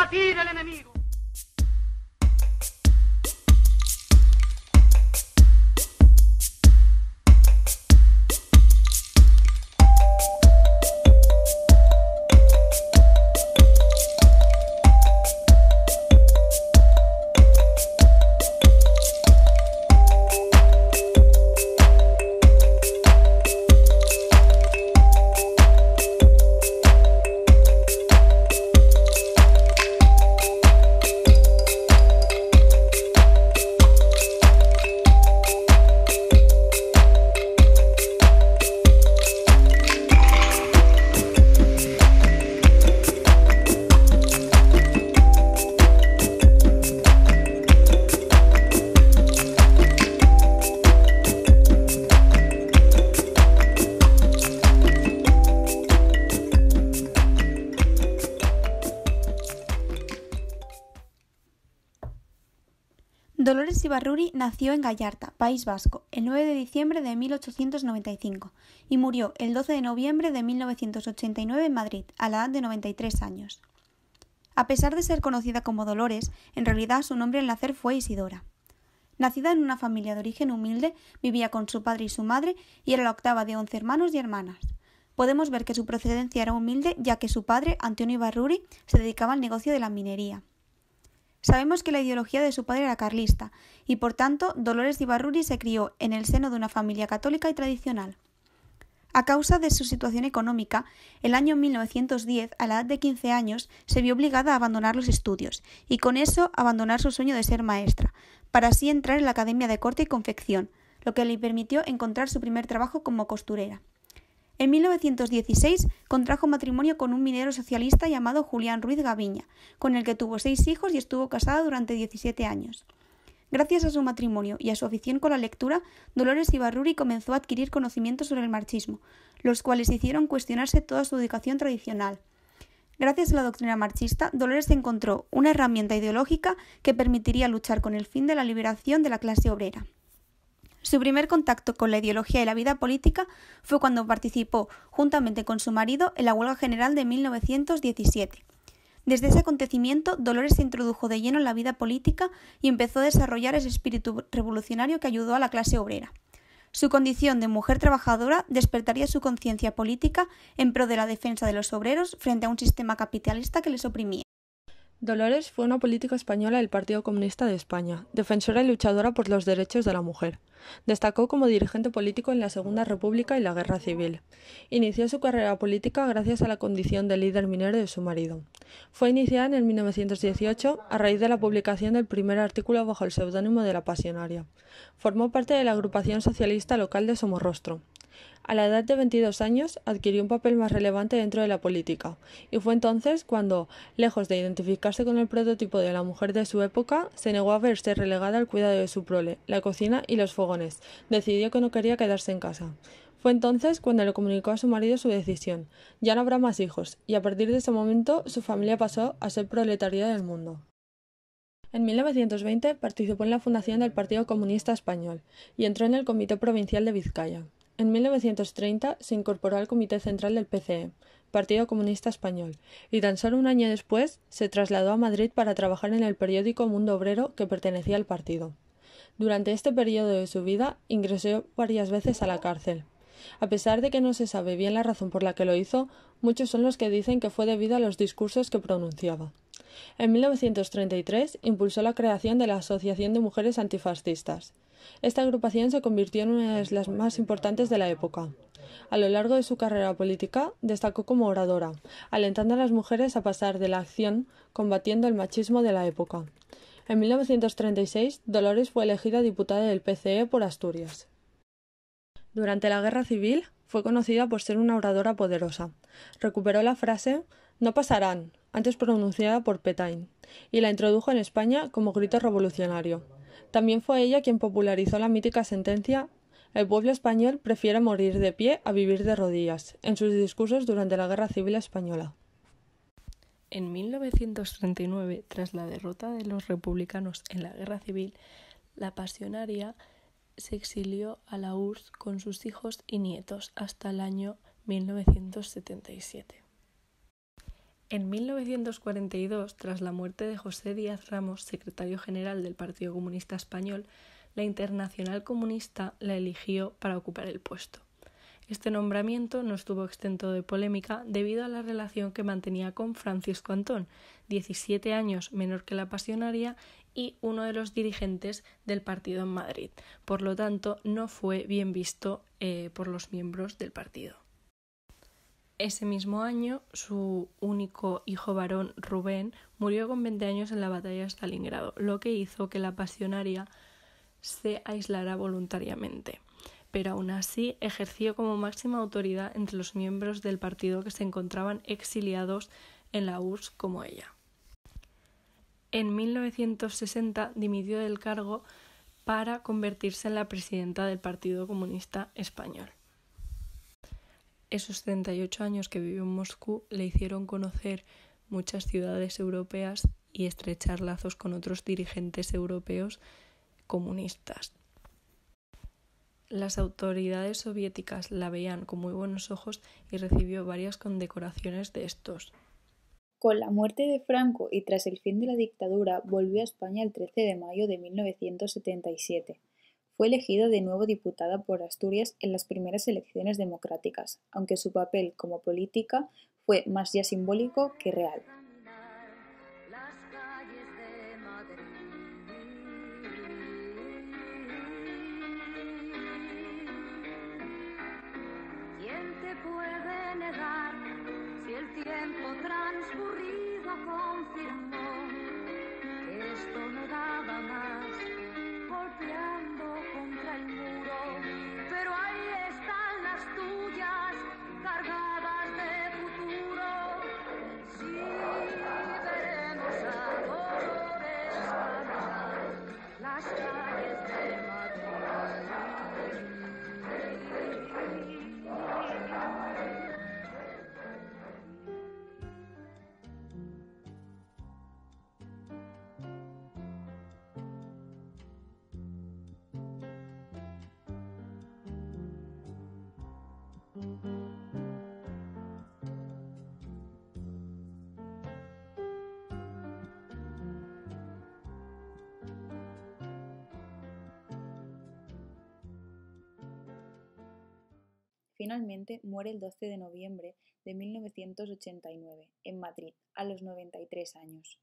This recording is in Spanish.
combatir al enemigo. Dolores Ibárruri nació en Gallarta, País Vasco, el 9 de diciembre de 1895 y murió el 12 de noviembre de 1989 en Madrid, a la edad de 93 años. A pesar de ser conocida como Dolores, en realidad su nombre al nacer fue Isidora. Nacida en una familia de origen humilde, vivía con su padre y su madre y era la octava de 11 hermanos y hermanas. Podemos ver que su procedencia era humilde, ya que su padre, Antonio Ibárruri, se dedicaba al negocio de la minería. Sabemos que la ideología de su padre era carlista y, por tanto, Dolores Ibárruri se crió en el seno de una familia católica y tradicional. A causa de su situación económica, el año 1910, a la edad de 15 años, se vio obligada a abandonar los estudios y con eso abandonar su sueño de ser maestra, para así entrar en la Academia de Corte y Confección, lo que le permitió encontrar su primer trabajo como costurera. En 1916 contrajo matrimonio con un minero socialista llamado Julián Ruiz Gaviña, con el que tuvo 6 hijos y estuvo casada durante 17 años. Gracias a su matrimonio y a su afición con la lectura, Dolores Ibárruri comenzó a adquirir conocimientos sobre el marxismo, los cuales hicieron cuestionarse toda su educación tradicional. Gracias a la doctrina marxista, Dolores encontró una herramienta ideológica que permitiría luchar con el fin de la liberación de la clase obrera. Su primer contacto con la ideología y la vida política fue cuando participó, juntamente con su marido, en la huelga general de 1917. Desde ese acontecimiento, Dolores se introdujo de lleno en la vida política y empezó a desarrollar ese espíritu revolucionario que ayudó a la clase obrera. Su condición de mujer trabajadora despertaría su conciencia política en pro de la defensa de los obreros frente a un sistema capitalista que les oprimía. Dolores fue una política española del Partido Comunista de España, defensora y luchadora por los derechos de la mujer. Destacó como dirigente político en la Segunda República y la Guerra Civil. Inició su carrera política gracias a la condición de líder minero de su marido. Fue iniciada en 1918 a raíz de la publicación del primer artículo bajo el seudónimo de La Pasionaria. Formó parte de la agrupación socialista local de Somorrostro. A la edad de 22 años adquirió un papel más relevante dentro de la política, y fue entonces cuando, lejos de identificarse con el prototipo de la mujer de su época, se negó a verse relegada al cuidado de su prole, la cocina y los fogones. Decidió que no quería quedarse en casa. Fue entonces cuando le comunicó a su marido su decisión. Ya no habrá más hijos, y a partir de ese momento su familia pasó a ser proletaria del mundo. En 1920 participó en la fundación del Partido Comunista Español y entró en el Comité Provincial de Vizcaya. En 1930 se incorporó al Comité Central del PCE, Partido Comunista Español, y tan solo un año después se trasladó a Madrid para trabajar en el periódico Mundo Obrero que pertenecía al partido. Durante este periodo de su vida ingresó varias veces a la cárcel. A pesar de que no se sabe bien la razón por la que lo hizo, muchos son los que dicen que fue debido a los discursos que pronunciaba. En 1933 impulsó la creación de la Asociación de Mujeres Antifascistas. Esta agrupación se convirtió en una de las más importantes de la época. A lo largo de su carrera política destacó como oradora, alentando a las mujeres a pasar de la acción combatiendo el machismo de la época. En 1936, Dolores fue elegida diputada del PCE por Asturias. Durante la Guerra Civil fue conocida por ser una oradora poderosa. Recuperó la frase «no pasarán», antes pronunciada por Petain, y la introdujo en España como grito revolucionario. También fue ella quien popularizó la mítica sentencia «El pueblo español prefiere morir de pie a vivir de rodillas» en sus discursos durante la Guerra Civil Española. En 1939, tras la derrota de los republicanos en la Guerra Civil, la Pasionaria se exilió a la URSS con sus hijos y nietos hasta el año 1977. En 1942, tras la muerte de José Díaz Ramos, secretario general del Partido Comunista Español, la Internacional Comunista la eligió para ocupar el puesto. Este nombramiento no estuvo exento de polémica debido a la relación que mantenía con Francisco Antón, 17 años menor que la pasionaria y uno de los dirigentes del partido en Madrid. Por lo tanto, no fue bien visto por los miembros del partido. Ese mismo año, su único hijo varón, Rubén, murió con 20 años en la batalla de Stalingrado, lo que hizo que la pasionaria se aislara voluntariamente, pero aún así ejerció como máxima autoridad entre los miembros del partido que se encontraban exiliados en la URSS como ella. En 1960 dimitió del cargo para convertirse en la presidenta del Partido Comunista Español. Esos 38 años que vivió en Moscú le hicieron conocer muchas ciudades europeas y estrechar lazos con otros dirigentes europeos comunistas. Las autoridades soviéticas la veían con muy buenos ojos y recibió varias condecoraciones de estos. Con la muerte de Franco y tras el fin de la dictadura, volvió a España el 13 de mayo de 1977. Fue elegida de nuevo diputada por Asturias en las primeras elecciones democráticas, aunque su papel como política fue más ya simbólico que real. ¿Quién te puede negar si el tiempo transcurrido confirmó que esto no daba más, golpeando contra el muro? Pero ahí están las tuyas, cargadas de futuro. Sí, veremos a Dolores caminar las calles de Madrid. Finalmente muere el 12 de noviembre de 1989, en Madrid, a los 93 años.